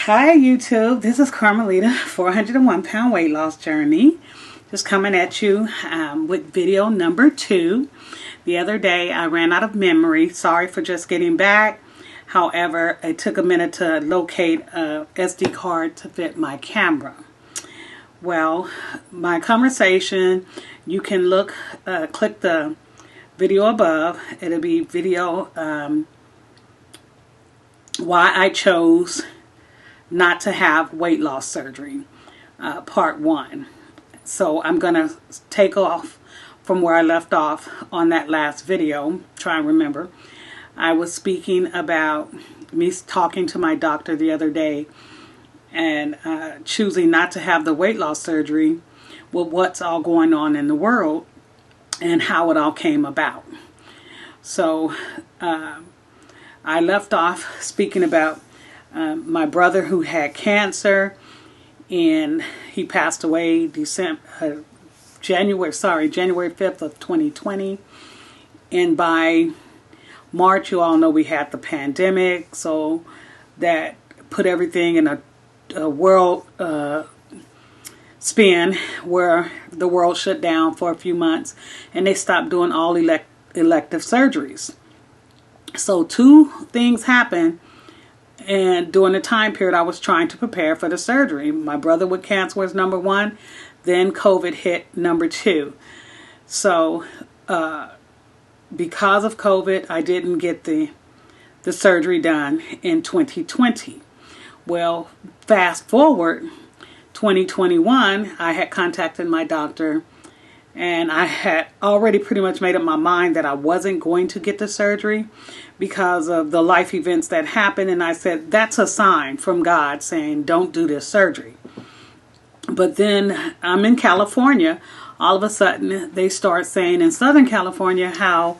Hi YouTube, this is Carmelita, 401 pound weight loss journey. Just coming at you with video number 2. The other day I ran out of memory. Sorry for just getting back. However, it took a minute to locate a SD card to fit my camera. Well, my conversation, you can click the video above. It'll be video why I chose not to have weight loss surgery, part 1. So I'm gonna take off from where I left off on that last video. Try and remember. I was speaking about me talking to my doctor the other day and choosing not to have the weight loss surgery with what's all going on in the world and how it all came about. So I left off speaking about my brother who had cancer, and he passed away January 5th of 2020. And by March, you all know we had the pandemic, so that put everything in a world spin where the world shut down for a few months and they stopped doing all elective surgeries. So 2 things happened. And during the time period, I was trying to prepare for the surgery. My brother with cancer was number 1. Then COVID hit number 2. So because of COVID, I didn't get the surgery done in 2020. Well, fast forward 2021, I had contacted my doctor. And I had already pretty much made up my mind that I wasn't going to get the surgery because of the life events that happened. And I said, that's a sign from God saying, don't do this surgery. But then I'm in California. All of a sudden, they start saying in Southern California how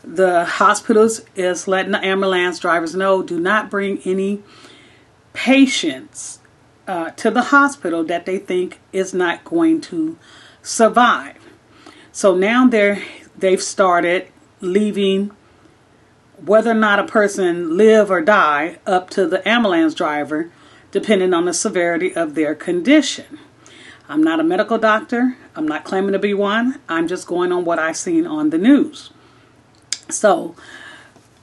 the hospitals is letting the ambulance drivers know, do not bring any patients to the hospital that they think is not going to survive. So now they've started leaving whether or not a person live or die up to the ambulance driver, depending on the severity of their condition. I'm not a medical doctor. I'm not claiming to be one. I'm just going on what I've seen on the news. So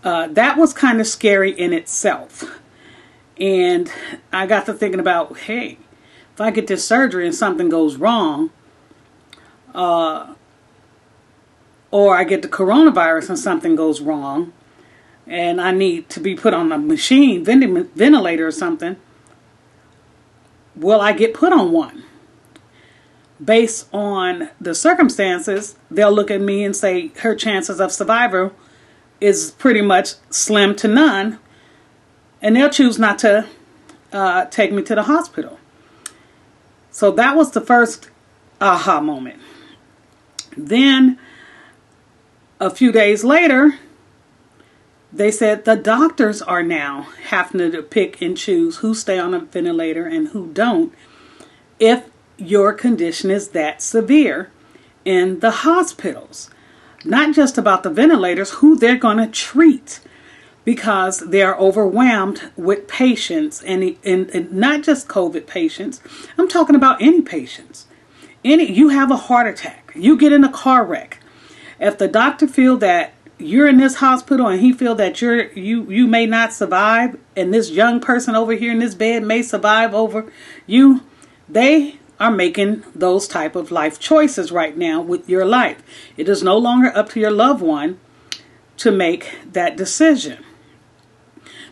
that was kind of scary in itself. And I got to thinking about, hey, if I get this surgery and something goes wrong, or I get the coronavirus and something goes wrong and I need to be put on a machine, ventilator or something, will I get put on one? Based on the circumstances, they'll look at me and say her chances of survival is pretty much slim to none, and they'll choose not to take me to the hospital. So that was the first aha moment. Then a few days later, they said the doctors are now having to pick and choose who stay on a ventilator and who don't if your condition is that severe in the hospitals. Not just about the ventilators, who they're going to treat, because they're overwhelmed with patients, and not just COVID patients. I'm talking about any patients. You have a heart attack, you get in a car wreck. If the doctor feel that you're in this hospital and he feel that you may not survive, and this young person over here in this bed may survive over you, they are making those type of life choices right now with your life. It is no longer up to your loved one to make that decision.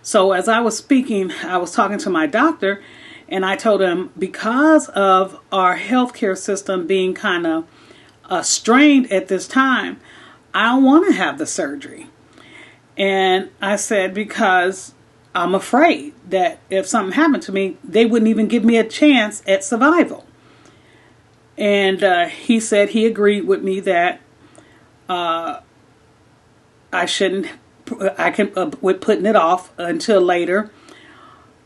So as I was speaking, I was talking to my doctor, and I told him, because of our healthcare system being kind of strained at this time, I don't want to have the surgery. And I said, because I'm afraid that if something happened to me, they wouldn't even give me a chance at survival. And he said he agreed with me that I can with putting it off until later,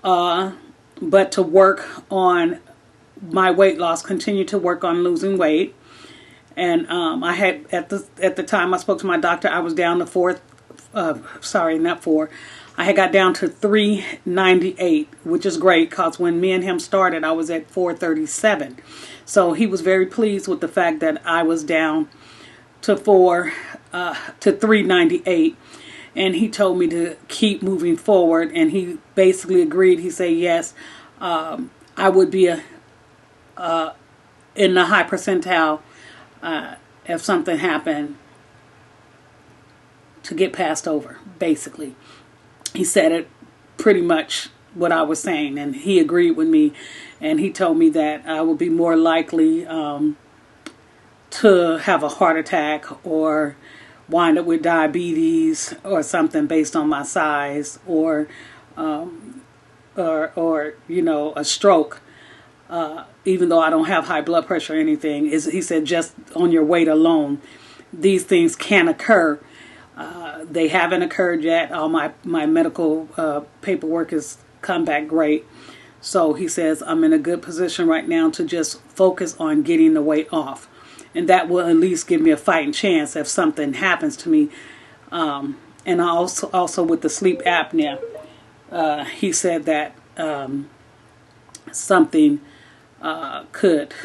but to work on my weight loss, continue to work on losing weight. And I had at the time I spoke to my doctor, I was down to sorry, not 4. I had got down to 398, which is great because when me and him started, I was at 437. So he was very pleased with the fact that I was down to 398. And he told me to keep moving forward, and he basically agreed. He said, yes, I would be in the high percentile if something happened to get passed over, basically. He said it pretty much what I was saying, and he agreed with me, and he told me that I would be more likely to have a heart attack or wind up with diabetes or something based on my size, or you know, a stroke, even though I don't have high blood pressure or anything. He said just on your weight alone, these things can occur. They haven't occurred yet. All my medical paperwork has come back great. So he says I'm in a good position right now to just focus on getting the weight off. And that will at least give me a fighting chance if something happens to me. And also with the sleep apnea, he said that something could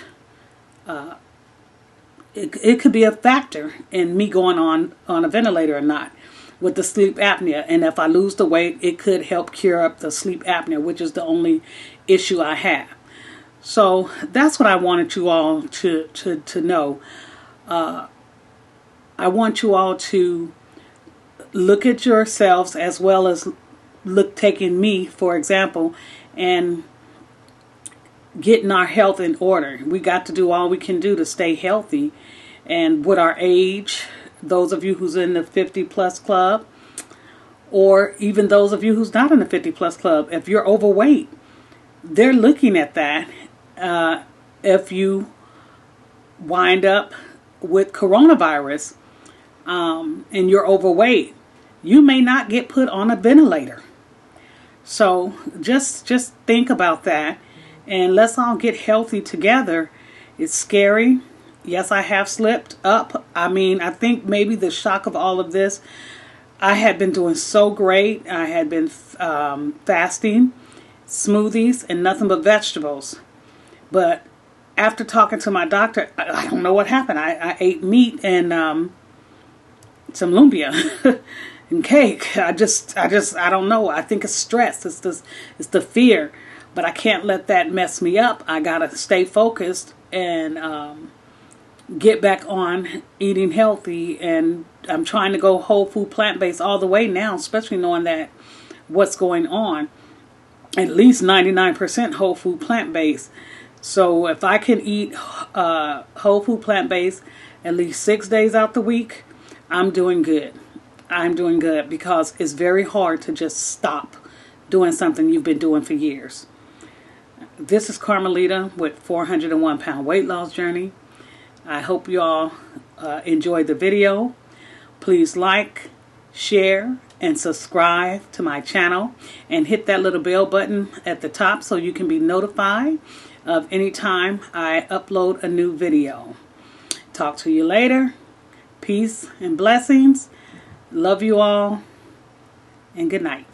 it could be a factor in me going on a ventilator or not with the sleep apnea. And if I lose the weight, it could help cure up the sleep apnea, which is the only issue I have. So that's what I wanted you all to know. I want you all to look at yourselves as well as taking me, for example, and getting our health in order. We got to do all we can do to stay healthy. And with our age, those of you who's in the 50 plus club, or even those of you who's not in the 50 plus club, if you're overweight, they're looking at that. If you wind up with coronavirus and you're overweight, you may not get put on a ventilator. So just think about that, and let's all get healthy together. It's scary. Yes, I have slipped up. I mean, I think maybe the shock of all of this, I had been doing so great. I had been fasting, smoothies, and nothing but vegetables. But after talking to my doctor, I don't know what happened. I ate meat and some lumpia and cake. I don't know. I think it's stress. It's the fear. But I can't let that mess me up. I gotta stay focused and get back on eating healthy. And I'm trying to go whole food, plant-based all the way now, especially knowing that what's going on. At least 99% whole food, plant-based. So if I can eat whole food, plant-based at least 6 days out the week, I'm doing good. I'm doing good, because it's very hard to just stop doing something you've been doing for years. This is Carmelita with 401 Pound Weight Loss Journey. I hope you all enjoyed the video. Please like, share, and subscribe to my channel, and hit that little bell button at the top so you can be notified of any time I upload a new video. Talk to you later. Peace and blessings. Love you all, and good night.